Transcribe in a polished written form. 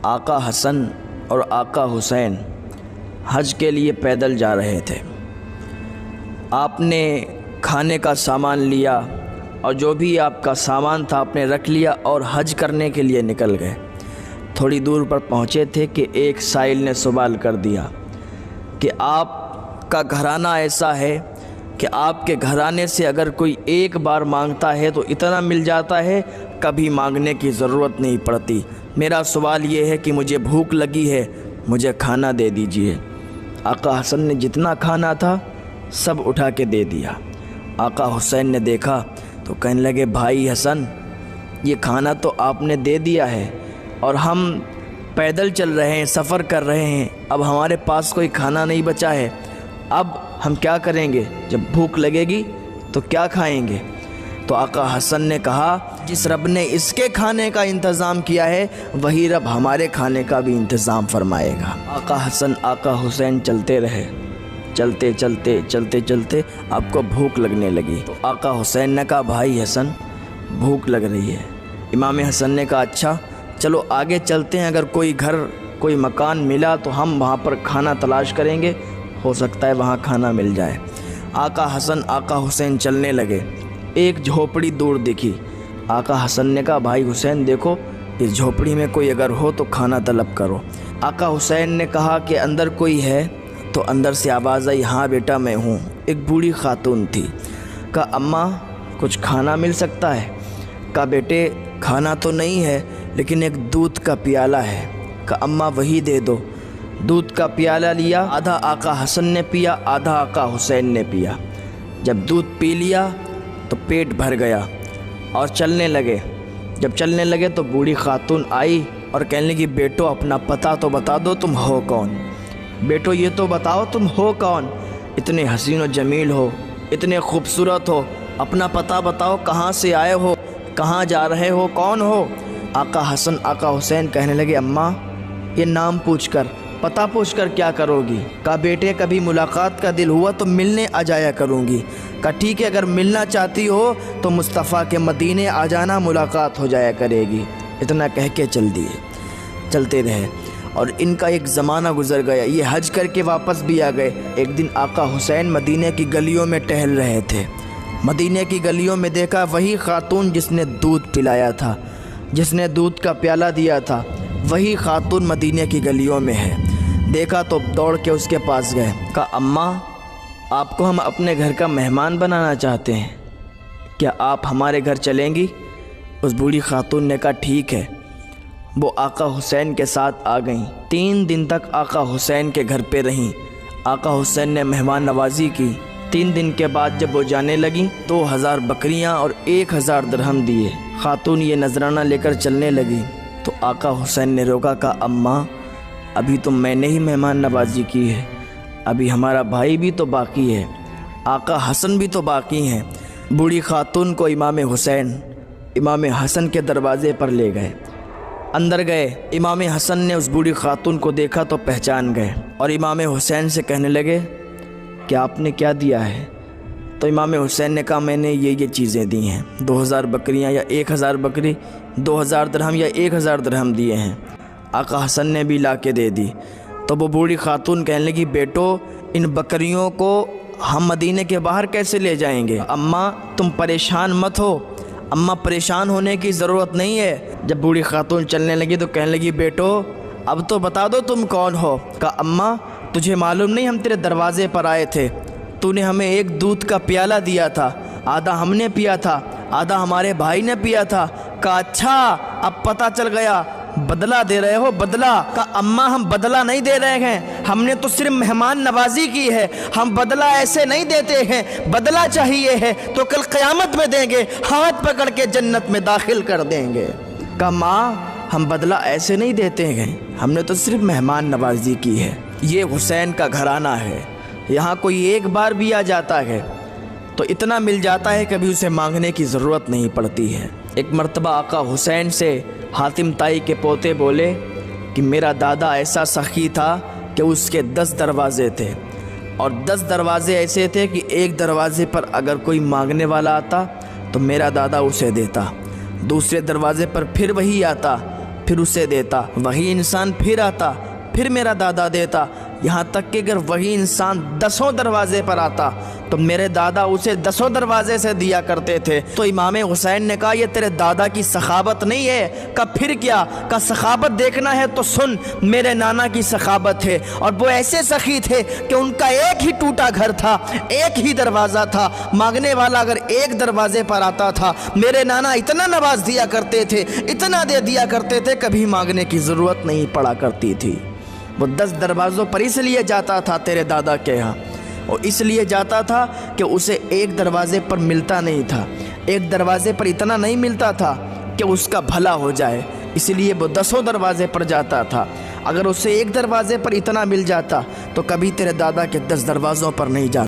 آقا حسن اور آقا حسین حج کے لیے پیدل جا رہے تھے۔ آپ نے کھانے کا سامان لیا اور جو بھی آپ کا سامان تھا آپ نے رکھ لیا اور حج کرنے کے لیے نکل گئے۔ تھوڑی دور پر پہنچے تھے کہ ایک سائل نے سوال کر دیا کہ آپ کا گھرانہ ایسا ہے کہ آپ کے گھرانے سے اگر کوئی ایک بار مانگتا ہے تو اتنا مل جاتا ہے، کبھی مانگنے کی ضرورت نہیں پڑتی۔ میرا سوال یہ ہے کہ مجھے بھوک لگی ہے، مجھے کھانا دے دیجئے۔ آقا حسن نے جتنا کھانا تھا سب اٹھا کے دے دیا۔ آقا حسین نے دیکھا تو کہنے لگے، بھائی حسن، یہ کھانا تو آپ نے دے دیا ہے اور ہم پیدل چل رہے ہیں، سفر کر رہے ہیں، اب ہمارے پاس کوئی کھانا نہیں بچا ہے، اب ہم کیا کریں گے؟ جب بھوک لگے گی تو کیا کھائیں گے؟ تو آقا حسن نے کہا، جس رب نے اس کے کھانے کا انتظام کیا ہے وہی رب ہمارے کھانے کا بھی انتظام فرمائے گا۔ آقا حسن آقا حسین چلتے رہے، چلتے چلتے چلتے چلتے آپ کو بھوک لگنے لگی۔ تو آقا حسین نے کہا، بھائی حسن بھوک لگ رہی ہے۔ امام حسن نے کہا، اچھا چلو آگے چلتے ہیں، اگر کوئی گھر کوئی مکان ملا تو ہم وہاں پر کھانا تلاش کریں گے، ہو سکتا ہے وہاں کھانا مل جائے۔ آقا حسن آقا حسین چلنے لگے، ایک جھوپڑی دور دکھی۔ آقا حسن نے کہا، بھائی حسین دیکھو اس جھوپڑی میں کوئی اگر ہو تو کھانا طلب کرو۔ آقا حسین نے کہا کہ اندر کوئی ہے؟ تو اندر سے آواز آئی، ہاں بیٹا میں ہوں۔ ایک بوڑھی خاتون تھی۔ کہا، اماں کچھ کھانا مل سکتا ہے؟ کہا، بیٹے کھانا تو نہیں ہے لیکن ایک دودھ کا پیالہ ہے۔ کہا، اماں وہی دے دو۔ دودھ کا پیالہ لیا، آدھا آقا حسن نے پیا، آدھا آقا حسین نے پیا۔ جب دودھ پی لیا تو پیٹ بھر گیا اور چلنے لگے۔ جب چلنے لگے تو بوڑھی خاتون آئی اور کہنے لگی، بیٹو اپنا پتہ تو بتا دو، تم ہو کون؟ بیٹو یہ تو بتاؤ تم ہو کون؟ اتنے حسین و جمیل ہو، اتنے خوبصورت ہو، اپنا پتہ بتاؤ، کہاں سے آئے ہو، کہاں جا رہے ہو، کون ہو؟ آقا حسن آقا حسین کہنے لگے، اماں یہ نام پوچھ کر پتہ پوچھ کر کیا کرو گی؟ کہا، بیٹے کبھی ملاقات کا دل ہوا تو ملنے آ جایا کروں گی۔ کہا، ٹھیک ہے، اگر ملنا چاہتی ہو تو مصطفیٰ کے مدینے آ جانا، ملاقات ہو جایا کرے گی۔ اتنا کہہ کے چل دیے، چلتے رہے اور ان کا ایک زمانہ گزر گیا۔ یہ حج کر کے واپس بھی آ گئے۔ ایک دن آقا حسین مدینے کی گلیوں میں ٹہل رہے تھے۔ مدینے کی گلیوں میں دیکھا وہی خاتون جس نے دودھ پلایا تھا، جس نے دودھ کا پیالہ دیا تھا، وہی خاتون مدینے کی گلیوں میں ہے۔ دیکھا تو دوڑ کے اس کے پاس گئے۔ کہا، اماں آپ کو ہم اپنے گھر کا مہمان بنانا چاہتے ہیں، کیا آپ ہمارے گھر چلیں گی؟ اس بوڑھی خاتون نے کہا، ٹھیک ہے۔ وہ آقا حسین کے ساتھ آ گئیں۔ 3 دن تک آقا حسین کے گھر پہ رہیں۔ آقا حسین نے مہمان نوازی کی۔ 3 دن کے بعد جب وہ جانے لگیں 2000 بکریاں اور 1000 درہم دیے۔ خاتون یہ نذرانہ لے کر چلنے لگی تو آقا حسین نے روکا۔ کہا، اماں ابھی تو میں نے ہی مہمان نوازی کی ہے، ابھی ہمارا بھائی بھی تو باقی ہے، آقا حسن بھی تو باقی ہیں۔ بوڑھی خاتون کو امام حسین امام حسن کے دروازے پر لے گئے۔ اندر گئے، امام حسن نے اس بوڑھی خاتون کو دیکھا تو پہچان گئے اور امام حسین سے کہنے لگے کہ آپ نے کیا دیا ہے؟ تو امام حسین نے کہا، میں نے یہ چیزیں دی ہیں، 2000 بکریاں یا 1000 بکری، 2000 درہم یا 1000 درہم دیے ہیں۔ آقا حسن نے بھی لا کے دے دی۔ تو وہ بوڑھی خاتون کہنے لگی، بیٹو ان بکریوں کو ہم مدینے کے باہر کیسے لے جائیں گے؟ اماں تم پریشان مت ہو، اماں پریشان ہونے کی ضرورت نہیں ہے۔ جب بوڑھی خاتون چلنے لگی تو کہنے لگی، بیٹو اب تو بتا دو تم کون ہو؟ کہا، اماں تجھے معلوم نہیں ہم تیرے دروازے پر آئے تھے، تو نے ہمیں ایک دودھ کا پیالہ دیا تھا، آدھا ہم نے پیا تھا، آدھا ہمارے بھائی نے پیا تھا۔ کہا، اچھا اب پتہ چل گیا، بدلہ دے رہے ہو، بدلہ؟ کہا، اماں ہم بدلہ نہیں دے رہے ہیں، ہم نے تو صرف مہمان نوازی کی ہے، ہم بدلہ ایسے نہیں دیتے ہیں، بدلہ چاہیے ہے تو کل قیامت میں دیں گے، ہاتھ پکڑ کے جنت میں داخل کر دیں گے۔ کہا، ماں ہم بدلہ ایسے نہیں دیتے ہیں، ہم نے تو صرف مہمان نوازی کی ہے۔ یہ حسین کا گھرانہ ہے، یہاں کوئی ایک بار بھی آ جاتا ہے تو اتنا مل جاتا ہے، کبھی اسے مانگنے کی ضرورت نہیں پڑتی ہے۔ ایک مرتبہ آقا حسین سے حاتم طائی کے پوتے بولے کہ میرا دادا ایسا سخی تھا کہ اس کے 10 دروازے تھے اور 10 دروازے ایسے تھے کہ ایک دروازے پر اگر کوئی مانگنے والا آتا تو میرا دادا اسے دیتا، دوسرے دروازے پر پھر وہی آتا، پھر اسے دیتا، وہی انسان پھر آتا، پھر میرا دادا دیتا، یہاں تک کہ اگر وہی انسان 10 دروازے پر آتا تو میرے دادا اسے 10 دروازے سے دیا کرتے تھے۔ تو امام حسین نے کہا یہ تیرے دادا کی سخاوت نہیں ہے؟ کہا پھر کیا؟ کہا سخاوت دیکھنا ہے تو سن، میرے نانا کی سخاوت ہے، اور وہ ایسے سخی تھے کہ ان کا ایک ہی ٹوٹا گھر تھا، ایک ہی دروازہ تھا، مانگنے والا اگر ایک دروازے پر آتا تھا میرے نانا اتنا نواز دیا کرتے تھے، اتنا دے دیا کرتے تھے، کبھی مانگنے کی ضرورت نہیں پڑا کرتی تھی۔ وہ 10 دروازوں پر اس لیے جاتا تھا تیرے دادا کے ہاں، اور اس لیے جاتا تھا کہ اسے ایک دروازے پر ملتا نہیں تھا، ایک دروازے پر اتنا نہیں ملتا تھا کہ اس کا بھلا ہو جائے، اس لیے وہ 10 دروازے پر جاتا تھا۔ اگر اسے ایک دروازے پر اتنا مل جاتا تو کبھی تیرے دادا کے 10 دروازوں پر نہیں جاتا۔